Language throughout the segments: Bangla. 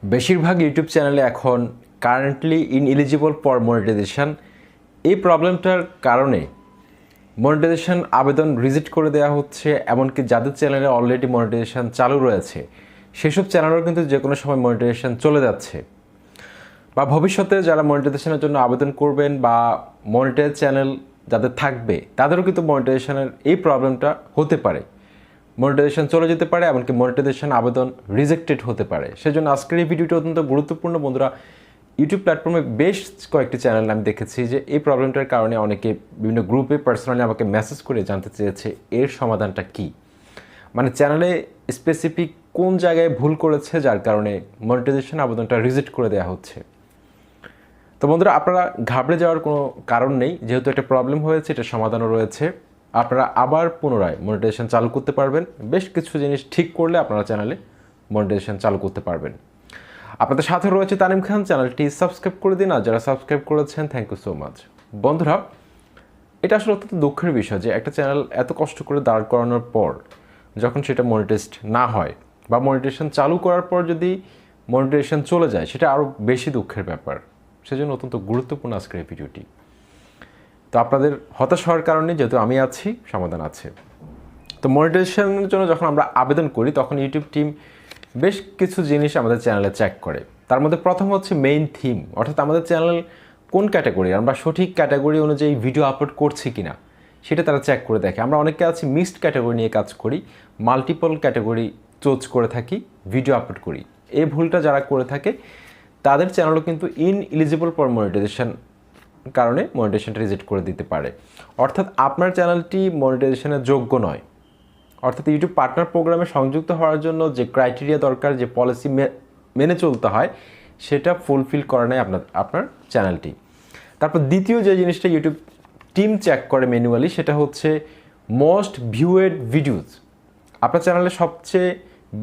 বেশিরভাগ ইউটিউব চ্যানেলে এখন কারেন্টলি ইনএলিজিবল ফর মনিটাইজেশন এই প্রবলেমটার কারণে মনিটাইজেশন আবেদন রিজেক্ট করে দেওয়া হচ্ছে। এমনকি যাদের চ্যানেলে অলরেডি মনিটাইজেশন চালু রয়েছে সেসব চ্যানেলেও কিন্তু যে কোনো সময় মনিটাইজেশন চলে যাচ্ছে, বা ভবিষ্যতে যারা মনিটাইজেশনের জন্য আবেদন করবেন বা মনিটাইজ চ্যানেল যাদের থাকবে তাদেরও কিন্তু মনিটাইজেশনের এই প্রবলেমটা হতে পারে। মনিটাইজেশন চলে যেতে পারে, এমনকি মনিটাইজেশন আবেদন রিজেক্টেড হতে পারে। সেজন্য আজকের এই ভিডিওটি অত্যন্ত গুরুত্বপূর্ণ বন্ধুরা। ইউটিউব প্ল্যাটফর্মে বেশ কয়েকটি চ্যানেল আমি দেখেছি যে এই প্রবলেমটার কারণে অনেকে বিভিন্ন গ্রুপে পার্সোনালি আমাকে মেসেজ করে জানতে চেয়েছে এর সমাধানটা কী। মানে চ্যানেলে স্পেসিফিক কোন জায়গায় ভুল করেছে যার কারণে মনিটাইজেশন আবেদনটা রিজেক্ট করে দেওয়া হচ্ছে। তো বন্ধুরা, আপনারা ঘাবড়ে যাওয়ার কোনো কারণ নেই, যেহেতু একটা প্রবলেম হয়েছে এটা সমাধানও রয়েছে। আপনারা আবার পুনরায় মনিটাইজেশন চালু করতে পারবেন। বেশ কিছু জিনিস ঠিক করলে আপনারা চ্যানেলে মনিটাইজেশন চালু করতে পারবেন। আপনাদের সাথে রয়েছে তানিম খান। চ্যানেলটি সাবস্ক্রাইব করে দিন, আর যারা সাবস্ক্রাইব করেছেন থ্যাংক ইউ সো মাচ। বন্ধুরা, এটা আসলে অত্যন্ত দুঃখের বিষয় যে একটা চ্যানেল এত কষ্ট করে দাঁড় করানোর পর যখন সেটা মনিটাইজড না হয় বা মনিটাইজেশন চালু করার পর যদি মনিটাইজেশন চলে যায়, সেটা আরও বেশি দুঃখের ব্যাপার। সেজন্য অত্যন্ত গুরুত্বপূর্ণ আজকের এই ভিডিওটি। তো আপনাদের হতাশ হওয়ার কারণে, যেহেতু আমি আছি, সমাধান আছে। তো মনিটাইজেশনের জন্য যখন আমরা আবেদন করি তখন ইউটিউব টিম বেশ কিছু জিনিস আমাদের চ্যানেলে চেক করে। তার মধ্যে প্রথম হচ্ছে মেইন থিম, অর্থাৎ আমাদের চ্যানেল কোন ক্যাটাগরি, আমরা সঠিক ক্যাটাগরি অনুযায়ী ভিডিও আপলোড করছি কিনা সেটা তারা চেক করে দেখে। আমরা অনেকে আছি মিক্সড ক্যাটাগরি নিয়ে কাজ করি, মাল্টিপল ক্যাটাগরি চুজ করে থাকি, ভিডিও আপলোড করি। এই ভুলটা যারা করে থাকে তাদের চ্যানেলও কিন্তু ইনএলিজিবল ফর মনিটাইজেশন কারণে মনিটাইজেশনটা রিজেক্ট করে দিতে পারে। অর্থাৎ আপনার চ্যানেলটি মনিটাইজেশনের যোগ্য নয়। অর্থাৎ ইউটিউব পার্টনার প্রোগ্রামে সংযুক্ত হওয়ার জন্য যে ক্রাইটেরিয়া দরকার, যে পলিসি মেনে চলতে হয়, সেটা ফুলফিল করে নেয় আপনার চ্যানেলটি। তারপর দ্বিতীয় যে জিনিসটা ইউটিউব টিম চেক করে ম্যানুয়ালি, সেটা হচ্ছে মোস্ট ভিউয়েড ভিডিওজ। আপনার চ্যানেলে সবচেয়ে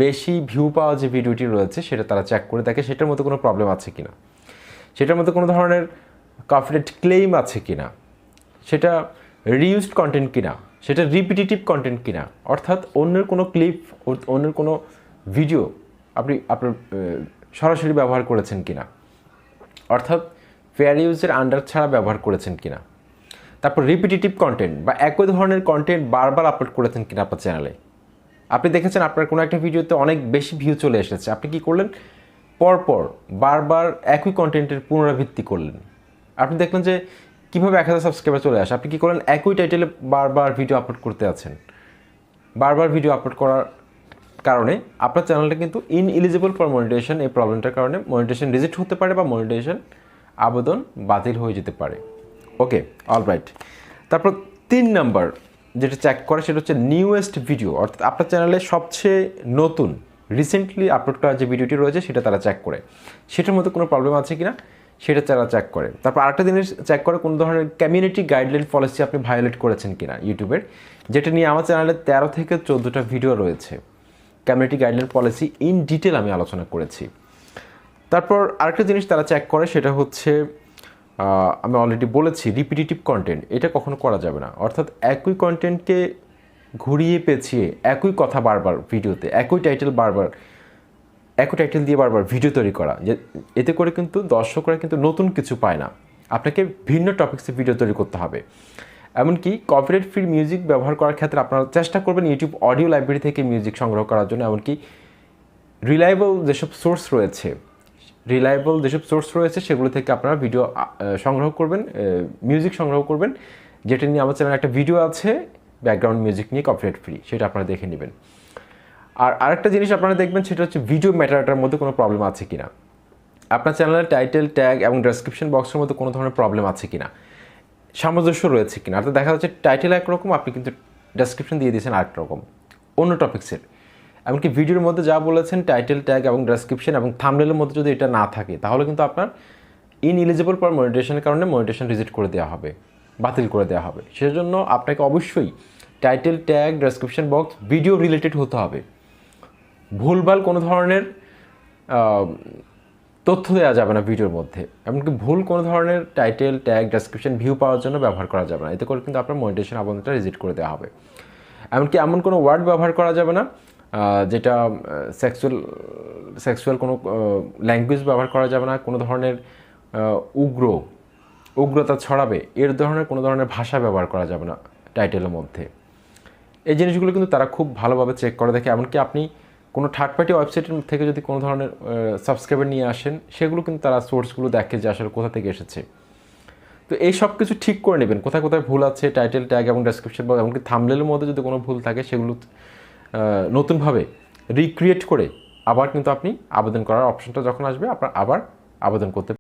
বেশি ভিউ পাওয়া যে ভিডিওটি রয়েছে সেটা তারা চেক করে দেখে সেটার মধ্যে কোনো প্রবলেম আছে কিনা, সেটার মধ্যে কোনো ধরনের কপিরাইট ক্লেইম আছে কিনা, সেটা রিইউজড কন্টেন্ট কিনা, সেটা রিপিটিটিভ কন্টেন্ট কিনা, অর্থাৎ অন্যের কোনো ক্লিপ, অন্যের কোনো ভিডিও আপনি আপনার সরাসরি ব্যবহার করেছেন কিনা, অর্থাৎ ফেয়ার ইউজের আন্ডার ছাড়া ব্যবহার করেছেন কিনা। তারপর রিপিটিটিভ কন্টেন্ট বা একই ধরনের কন্টেন্ট বারবার আপলোড করেছেন কিনা আপনার চ্যানেলে। আপনি দেখেছেন আপনার কোনো একটা ভিডিওতে অনেক বেশি ভিউ চলে এসেছে, আপনি কী করলেন, পরপর বারবার একই কন্টেন্টের পুনরাবৃত্তি করলেন। আপনি দেখলেন যে কীভাবে 1000 সাবস্ক্রাইবার চলে আসে, আপনি কী করলেন, একই টাইটেলে বারবার ভিডিও আপলোড করতে আছেন। বারবার ভিডিও আপলোড করার কারণে আপনার চ্যানেলটা কিন্তু ইনএলিজিবল ফর মনিটাইজেশন, এই প্রবলেমটার কারণে মনিটাইজেশন রিজেক্ট হতে পারে বা মনিটাইজেশন আবেদন বাতিল হয়ে যেতে পারে। ওকে, অলরাইট। তারপর 3 নাম্বার যেটা চেক করে সেটা হচ্ছে নিউয়েস্ট ভিডিও, অর্থাৎ আপনার চ্যানেলে সবচেয়ে নতুন রিসেন্টলি আপলোড করা যে ভিডিওটি রয়েছে সেটা তারা চেক করে, সেটার মধ্যে কোনো প্রবলেম আছে কিনা সেটা তারা চেক করে। তারপর আরেকটা জিনিস চেক করে কোন ধরনের কমিউনিটি গাইডলাইন পলিসি আপনি ভায়োলেট করেছেন কিনা ইউটিউবের, যেটা নিয়ে আমার চ্যানেলে 13 থেকে 14টা ভিডিও রয়েছে। Community guideline policy in detail আমি আলোচনা করেছি। তারপর আরেকটা জিনিস তারা চেক করে সেটা হচ্ছে, আমি অলরেডি বলেছি, রিপিটিটিভ কন্টেন্ট। এটা কখনো করা যাবে না, অর্থাৎ একই কন্টেন্টকে ঘুরিয়ে পেঁচিয়ে একই কথা বারবার ভিডিওতে, একই টাইটেল দিয়ে বারবার ভিডিও তৈরি করা, যে এতে করে কিন্তু দর্শকরা কিন্তু নতুন কিছু পায় না। আপনাকে ভিন্ন টপিক্সে ভিডিও তৈরি করতে হবে। এমনকি কপিরাইট ফ্রি মিউজিক ব্যবহার করার ক্ষেত্রে আপনারা চেষ্টা করবেন ইউটিউব অডিও লাইব্রেরি থেকে মিউজিক সংগ্রহ করার জন্য। এমনকি রিলায়েবল যেসব সোর্স রয়েছে সেগুলো থেকে আপনারা ভিডিও সংগ্রহ করবেন, মিউজিক সংগ্রহ করবেন, যেটা নিয়ে আমার চ্যানেলে একটা ভিডিও আছে ব্যাকগ্রাউন্ড মিউজিক নিয়ে কপিরাইট ফ্রি, সেটা আপনারা দেখে নেবেন। আর আরেকটা জিনিস আপনারা দেখবেন সেটা হচ্ছে ভিডিও ম্যাটারটার মধ্যে কোনো প্রবলেম আছে কিনা, আপনার চ্যানেলের টাইটেল, ট্যাগ এবং ডেসক্রিপশন বক্সের মধ্যে কোনো ধরনের প্রবলেম আছে কিনা, সামঞ্জস্য রয়েছে কিনা। অর্থাৎ দেখা যাচ্ছে টাইটেল একরকম, আপনি কিন্তু ডেসক্রিপশন দিয়ে দিয়েছেন আরেক রকম অন্য টপিক্সের। এমনকি ভিডিওর মধ্যে যা বলেছেন টাইটেল, ট্যাগ এবং ডেসক্রিপশন এবং থাম্বনেলের মধ্যে যদি এটা না থাকে তাহলে কিন্তু আপনার ইনএলিজিবল ফর মনিটাইজেশনের কারণে মনিটাইজেশন রিজেক্ট করে দেওয়া হবে, বাতিল করে দেওয়া হবে। সেজন্য আপনাকে অবশ্যই title, tag, description box video related হতে হবে। ভুলভাল কোনো ধরনের তথ্য দেওয়া যাবে না ভিডিওর মধ্যে, এমনকি ভুল কোনো ধরনের টাইটেল, ট্যাগ, ডেসক্রিপশন ভিউ পাওয়ার জন্য ব্যবহার করা যাবে না। এতে করে কিন্তু আপনার মনিটাইজেশন আবেদনটা রিজেক্ট করে দেওয়া হবে। এমনকি এমন কোনো ওয়ার্ড ব্যবহার করা যাবে না যেটা সেক্সুয়াল কোনো ল্যাঙ্গুয়েজ ব্যবহার করা যাবে না, কোনো ধরনের উগ্রতা ছড়াবে এর ধরনের কোনো ধরনের ভাষা ব্যবহার করা যাবে না টাইটেলের মধ্যে। এই জিনিসগুলো কিন্তু তারা খুব ভালোভাবে চেক করে দেখে। এমনকি আপনি কোনো থার্ড পার্টি ওয়েবসাইটের থেকে যদি কোনো ধরনের সাবস্ক্রাইবার নিয়ে আসেন, সেগুলো কিন্তু তারা সোর্সগুলো দেখে যে আসলে কোথা থেকে এসেছে। তো এই সব কিছু ঠিক করে নেবেন, কোথায় কোথায় ভুল আছে, টাইটেল ট্যাগ এবং ডেসক্রিপশন বা এমনকি থাম্বনেলের মধ্যে যদি কোনো ভুল থাকে সেগুলো নতুনভাবে রিক্রিয়েট করে আবার কিন্তু আপনি আবেদন করার অপশনটা যখন আসবে আপনার আবার আবেদন করতে